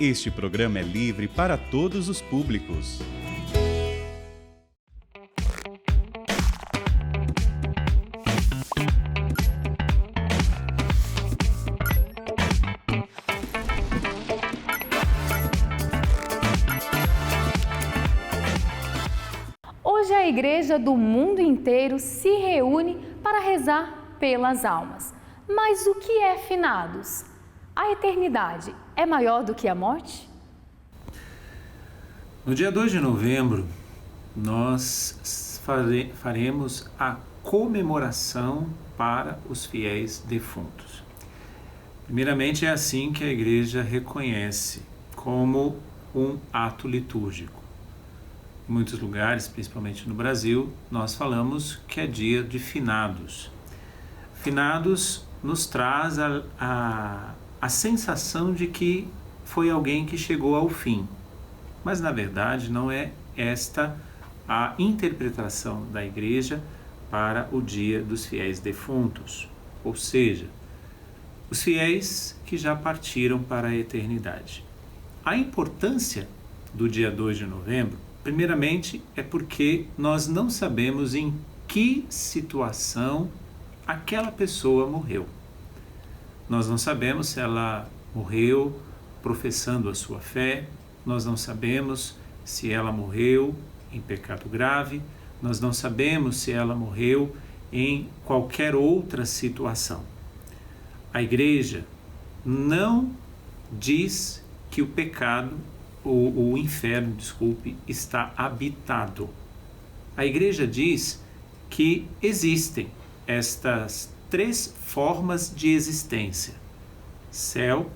Este programa é livre para todos os públicos. Hoje a igreja do mundo inteiro se reúne para rezar pelas almas. Mas o que é finados? A eternidade é maior do que a morte? No dia 2 de novembro, nós faremos a comemoração para os fiéis defuntos. Primeiramente, é assim que a igreja reconhece como um ato litúrgico. Em muitos lugares, principalmente no Brasil, nós falamos que é dia de finados. Finados nos traz a sensação de que foi alguém que chegou ao fim. Mas, na verdade, não é esta a interpretação da igreja para o dia dos fiéis defuntos. Ou seja, os fiéis que já partiram para a eternidade. A importância do dia 2 de novembro, primeiramente, é porque nós não sabemos em que situação aquela pessoa morreu. Nós não sabemos se ela morreu professando a sua fé, nós não sabemos se ela morreu em pecado grave, nós não sabemos se ela morreu em qualquer outra situação. A igreja não diz que o pecado, o inferno, está habitado. A igreja diz que existem estas 3 formas de existência: céu,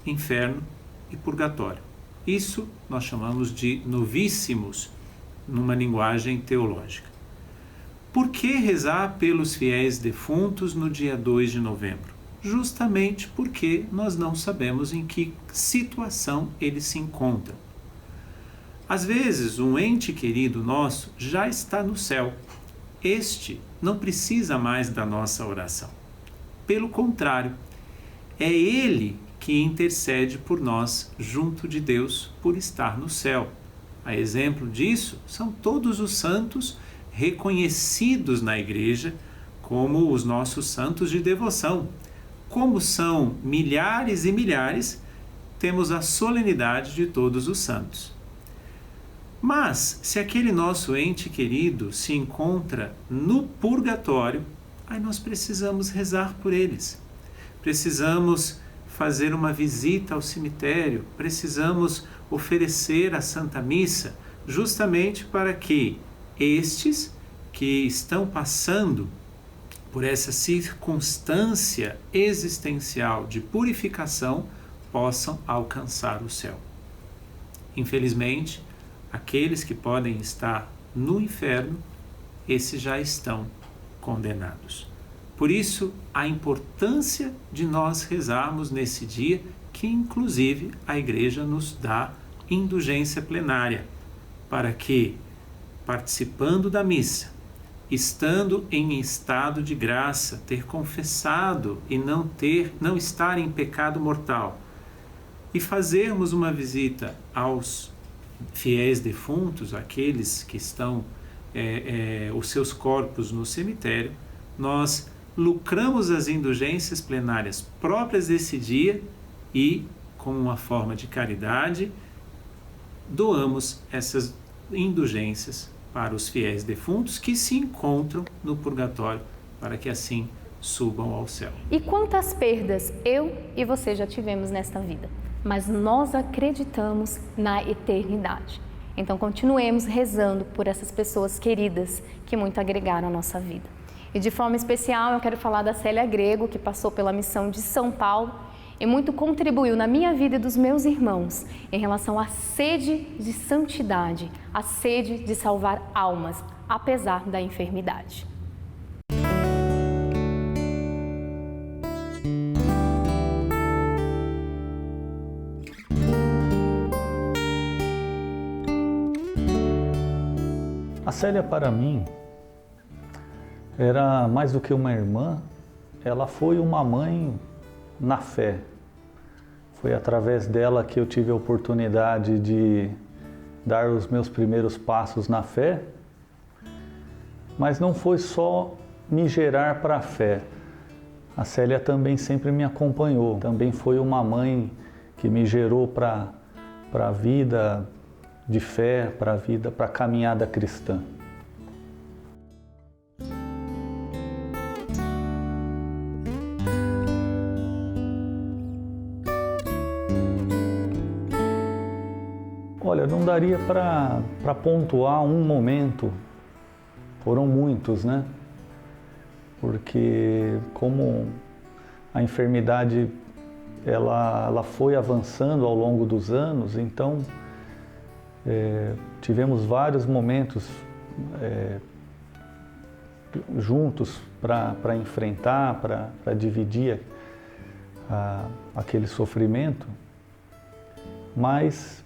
inferno e purgatório. Isso nós chamamos de novíssimos, numa linguagem teológica. Por que rezar pelos fiéis defuntos no dia 2 de novembro? Justamente porque nós não sabemos em que situação eles se encontram. Às vezes, um ente querido nosso já está no céu. Este não precisa mais da nossa oração. Pelo contrário, é ele que intercede por nós junto de Deus por estar no céu. A exemplo disso são todos os santos reconhecidos na igreja como os nossos santos de devoção. Como são milhares e milhares, temos a solenidade de todos os santos. Mas, se aquele nosso ente querido se encontra no purgatório, aí nós precisamos rezar por eles. Precisamos fazer uma visita ao cemitério, precisamos oferecer a Santa Missa, justamente para que estes que estão passando por essa circunstância existencial de purificação possam alcançar o céu. Infelizmente, aqueles que podem estar no inferno, esses já estão condenados. Por isso, a importância de nós rezarmos nesse dia, que inclusive a igreja nos dá indulgência plenária, para que, participando da missa, estando em estado de graça, ter confessado e não estar em pecado mortal, e fazermos uma visita aos fiéis defuntos, aqueles que estão os seus corpos no cemitério, nós lucramos as indulgências plenárias próprias desse dia e, como uma forma de caridade, doamos essas indulgências para os fiéis defuntos que se encontram no purgatório, para que assim subam ao céu. E quantas perdas eu e você já tivemos nesta vida? Mas nós acreditamos na eternidade. Então continuemos rezando por essas pessoas queridas que muito agregaram à nossa vida. E de forma especial eu quero falar da Célia Grego, que passou pela missão de São Paulo e muito contribuiu na minha vida e dos meus irmãos em relação à sede de santidade, à sede de salvar almas, apesar da enfermidade. A Célia, para mim, era mais do que uma irmã, ela foi uma mãe na fé. Foi através dela que eu tive a oportunidade de dar os meus primeiros passos na fé, mas não foi só me gerar para a fé. A Célia também sempre me acompanhou, também foi uma mãe que me gerou para a vida de fé, para a caminhada cristã. Olha, não daria para pontuar um momento, foram muitos, né? Porque como a enfermidade ela foi avançando ao longo dos anos, então tivemos vários momentos juntos para enfrentar, para dividir aquele sofrimento, mas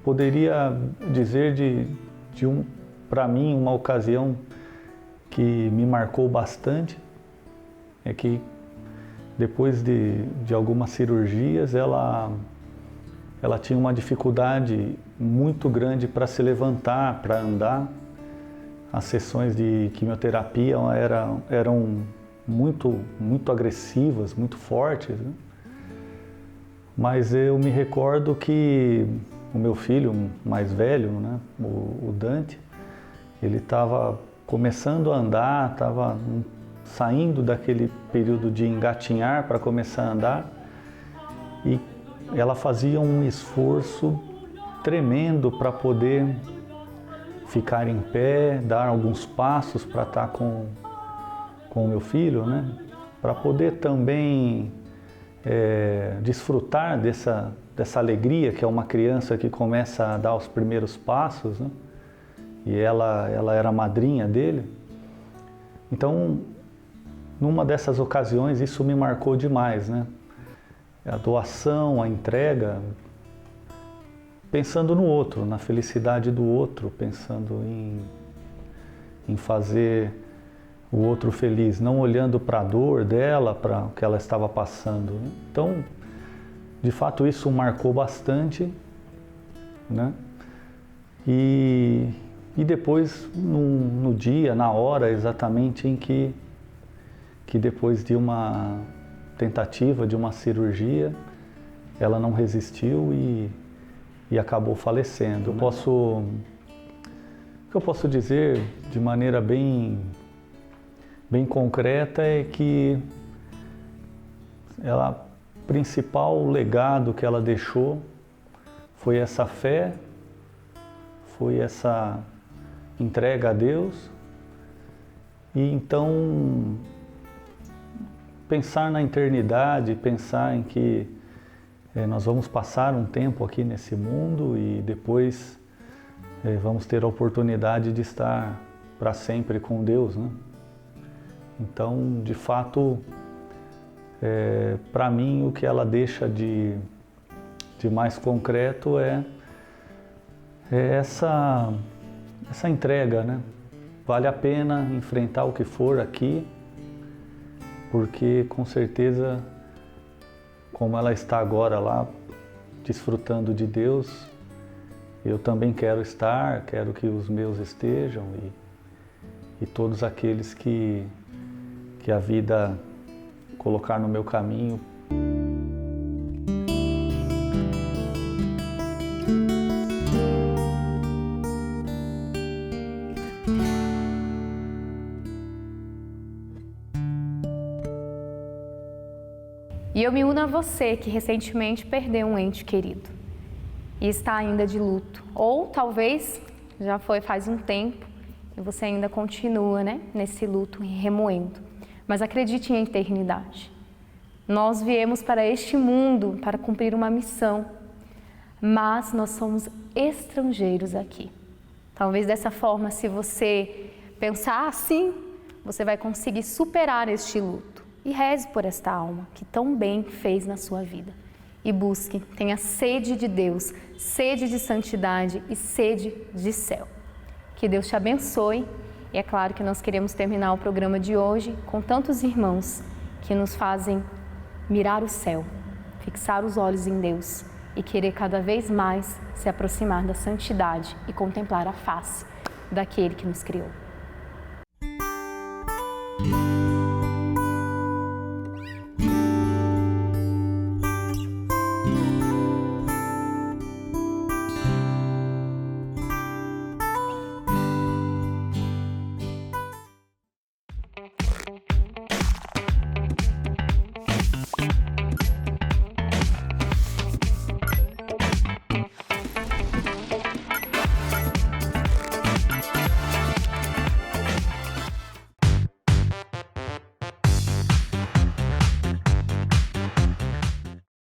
poderia dizer para mim, uma ocasião que me marcou bastante, é que depois de algumas cirurgias, ela tinha uma dificuldade muito grande para se levantar, para andar. As sessões de quimioterapia eram muito agressivas, muito fortes, né? Mas eu me recordo que o meu filho mais velho, né, o Dante, ele estava começando a andar, estava saindo daquele período de engatinhar para começar a andar, e ela fazia um esforço tremendo para poder ficar em pé, dar alguns passos para estar com o meu filho, né, para poder também desfrutar dessa alegria que é uma criança que começa a dar os primeiros passos, né? E ela era a madrinha dele. Então, numa dessas ocasiões, isso me marcou demais, né? A doação, a entrega, pensando no outro, na felicidade do outro, pensando em fazer o outro feliz, não olhando para a dor dela, para o que ela estava passando. Então, de fato, isso marcou bastante, né? E depois, no dia, na hora exatamente em que depois de uma tentativa, de uma cirurgia, ela não resistiu e acabou falecendo. O que eu posso dizer de maneira bem concreta é que o principal legado que ela deixou foi essa fé, foi essa entrega a Deus, e então pensar na eternidade, pensar em que nós vamos passar um tempo aqui nesse mundo e depois vamos ter a oportunidade de estar para sempre com Deus, né? Então, de fato, para mim, o que ela deixa de mais concreto é essa entrega, né? Vale a pena enfrentar o que for aqui, porque com certeza, como ela está agora lá, desfrutando de Deus, eu também quero estar, quero que os meus estejam e todos aqueles que a vida colocar no meu caminho. E eu me uno a você que recentemente perdeu um ente querido e está ainda de luto. Ou talvez já foi faz um tempo e você ainda continua, né, nesse luto remoendo. Mas acredite em eternidade. Nós viemos para este mundo para cumprir uma missão, mas nós somos estrangeiros aqui. Talvez dessa forma, se você pensar assim, você vai conseguir superar este luto. E reze por esta alma que tão bem fez na sua vida. E busque, tenha sede de Deus, sede de santidade e sede de céu. Que Deus te abençoe. E é claro que nós queremos terminar o programa de hoje com tantos irmãos que nos fazem mirar o céu, fixar os olhos em Deus e querer cada vez mais se aproximar da santidade e contemplar a face daquele que nos criou.